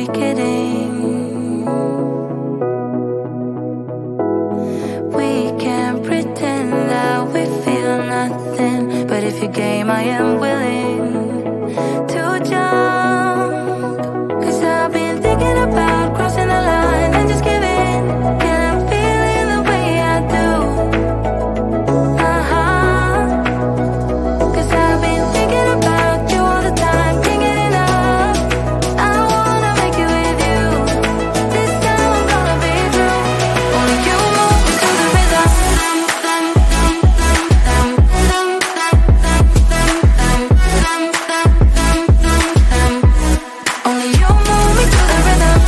we kidding? We can't pretend that we feel nothing, but if you're game, I am willing to jump. 'Cause I've been thinking about crossing the line and just giving. Can I feel it the way I do? Cause I've been thinking about you all the time, can't get enough. I wanna make it with you. This time I'm gonna be through. Only you move me to the rhythm. Only you move me to the rhythm.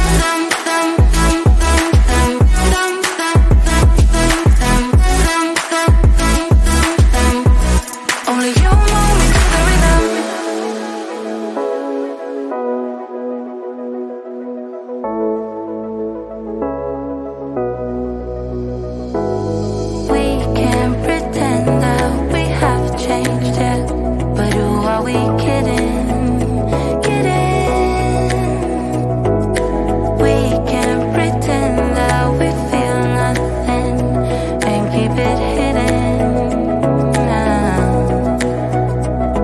Only you move me to the rhythm. We can't pretend that we have changed yet, but who are we kidding? We can't pretend that we feel nothing and keep it hidden now.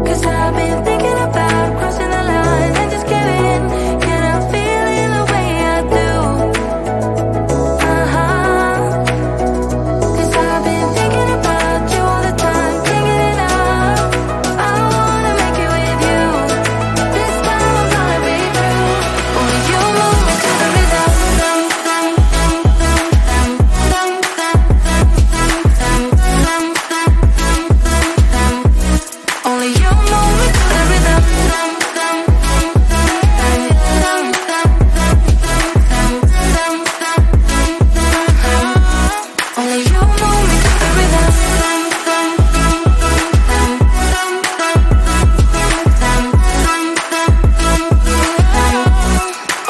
'Cause I've been thinking about crossing the line and just giving. Can I feel it the way I do? 'Cause I've been thinking about you all the time, can't get enough. I wanna make it with you. This time I'm gonna be through. Only you move me to the rhythm. Only you move me to the rhythm. Only you move me to the rhythm.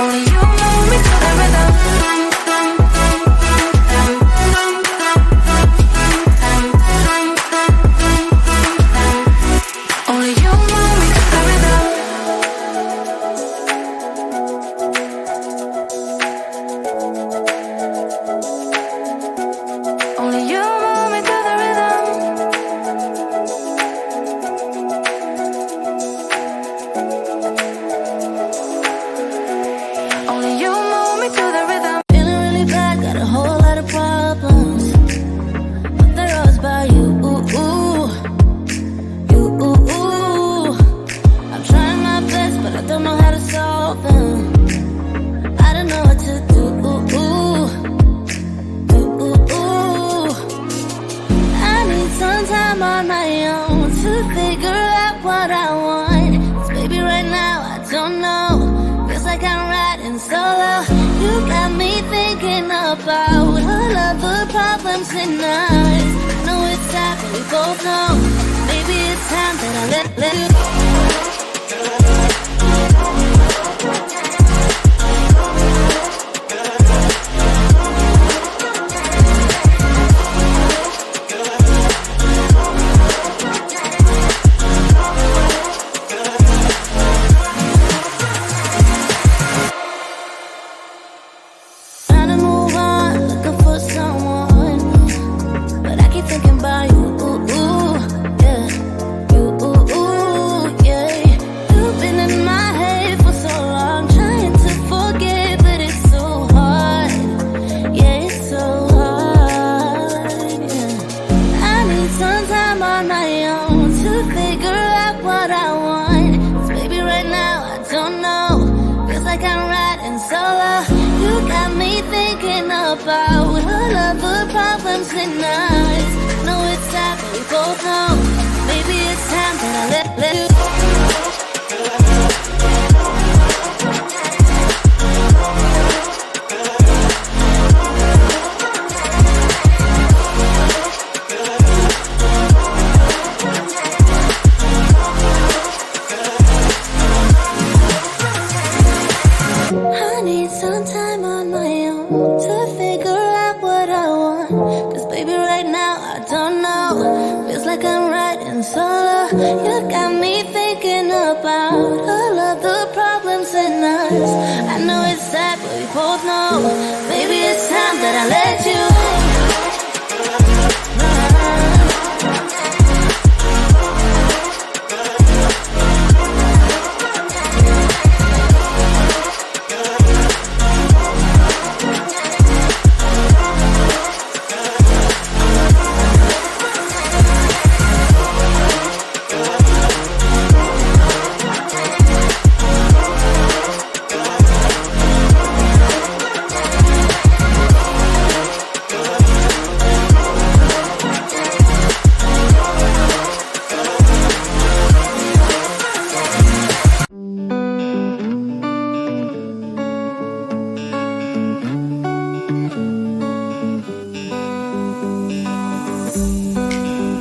Only you move me to the rhythm. Only you move me to the rhythm. Only you move me to the rhythm. Only you move me to the rhythm. Feeling really bad, got a whole lot of problems, but they're all about you. I'm trying my best, but I don't know how to solve them. I don't know what to do. I need some time on my own to figure out what I want. 'Cause baby, right now I don't know. Feels like I'm riding solo. You got me thinking about all of the problems tonight. I know it's sad, but we both know. Maybe it's time that I let you go. Trying to move on, looking for someone, but I keep thinking about you, yeah. Yeah. You've been in my head for so long, trying to forget, but it's so hard. Yeah, it's so hard. Yeah. I need some time on my own to figure out what I want. 'Cause baby, right now I don't know. Feels like I'm riding solo. You got me thinking about all of the problems tonight. Know it's sad, but we both know. Maybe it's time that I let you go. I need some time on my own to figure out what I want. 'Cause baby, right now I don't know. Feels like I'm riding solo. You got me thinking about all of the problems in us. I know it's sad, but we both know maybe it's time that I let you.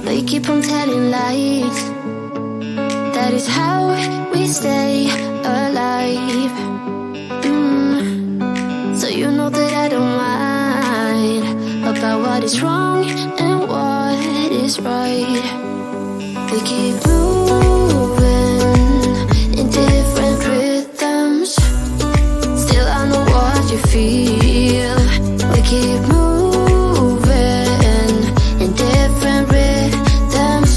We keep on telling lies. That is how we stay alive. So you know that I don't mind about what is wrong and what is right. We keep moving in different rhythms. Still I know what you feel. We keep moving in different rhythms.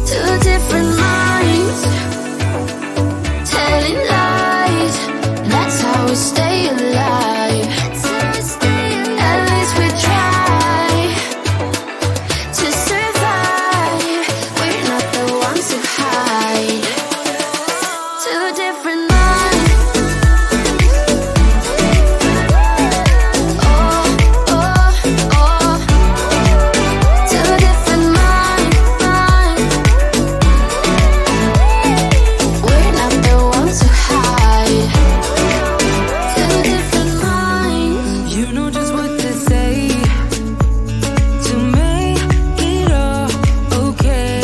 Two different minds telling lies. That's how we stay alive. At least we try to survive. We're not the ones who hide. Two different minds. Oh, oh, oh. Two different minds. We're not the ones who hide. Two different minds. You know just what to say to make it all okay.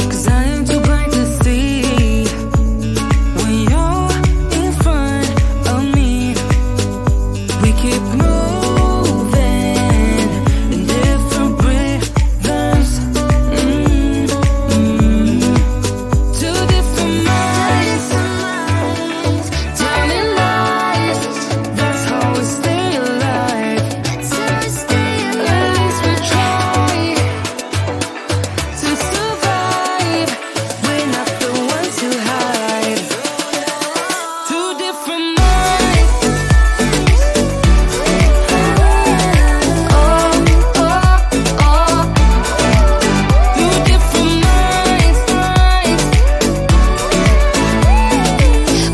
'Cause I am too blind to see when you're in front of me. We keep moving in different rhythms. Two different minds telling lies. That's how we stay alive. At least we try to survive. We're not the ones who hide. Two different minds. Oh, oh, oh. Two different minds.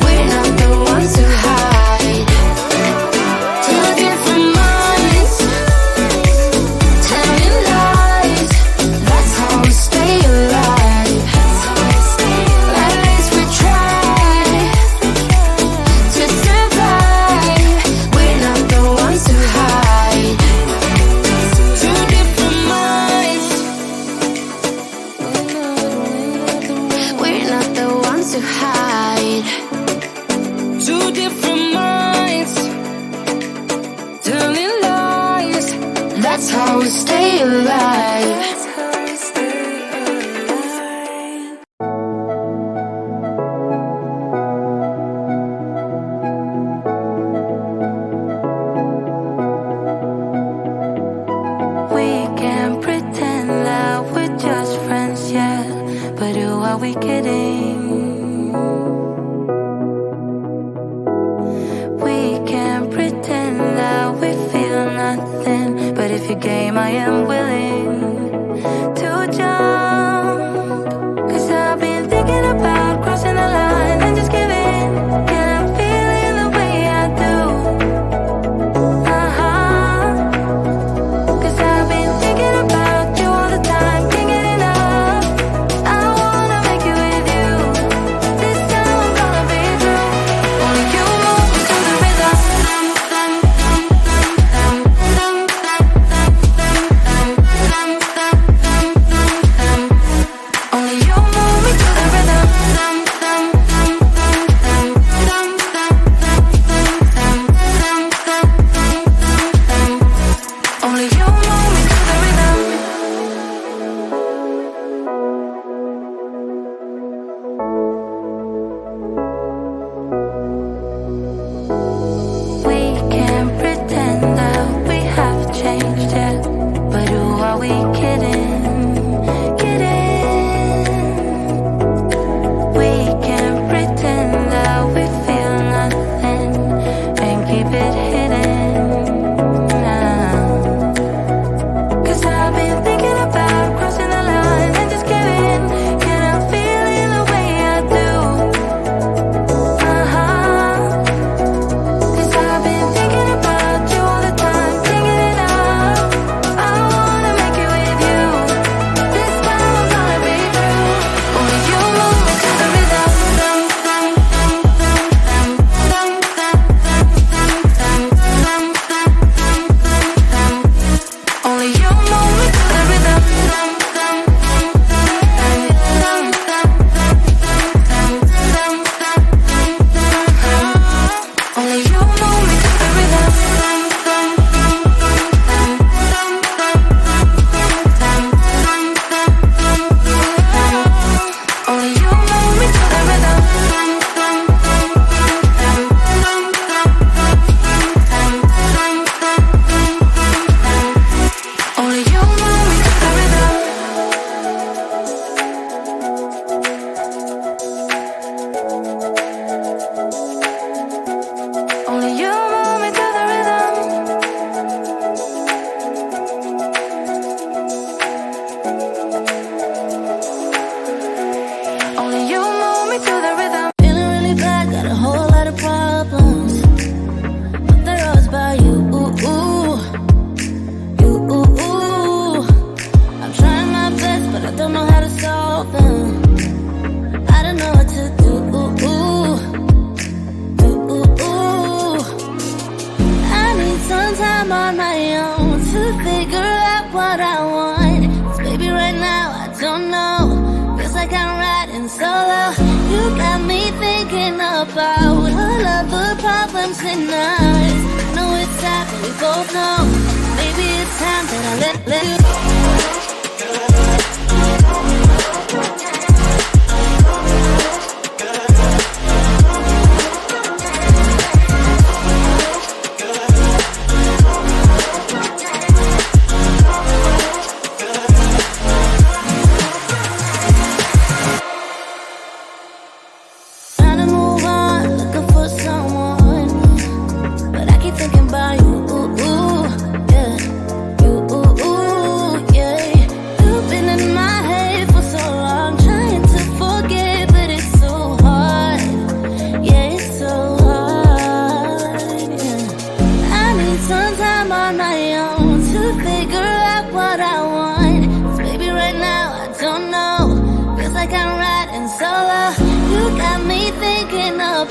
We're not the ones who hide. Two different minds telling lies. That's how we stay alive. At least we try to survive. We're not the ones who hide. Two different minds. We're not the ones who hide. Two different minds telling lies. That's how we stay alive. That's how we stay alive. We can't pretend that we're just friends yet, but who are we kidding? We can't pretend that we feel nothing, but if you game, I am willing to jump. 'Cause I've been thinking about crossing the line and just giving, and I'm feeling the way I do. Cause I've been thinking about you all the time, can't get enough. I wanna make it with you. This time I'm gonna be true. Only you move me to the rhythm. time on my own to figure out what I want. 'Cause baby, right now I don't know. Feels like I'm riding solo. You got me thinking about all of the problems in us. I know it's sad, but we both know. Maybe it's time that I let you go.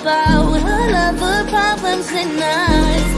About all of the problems in us.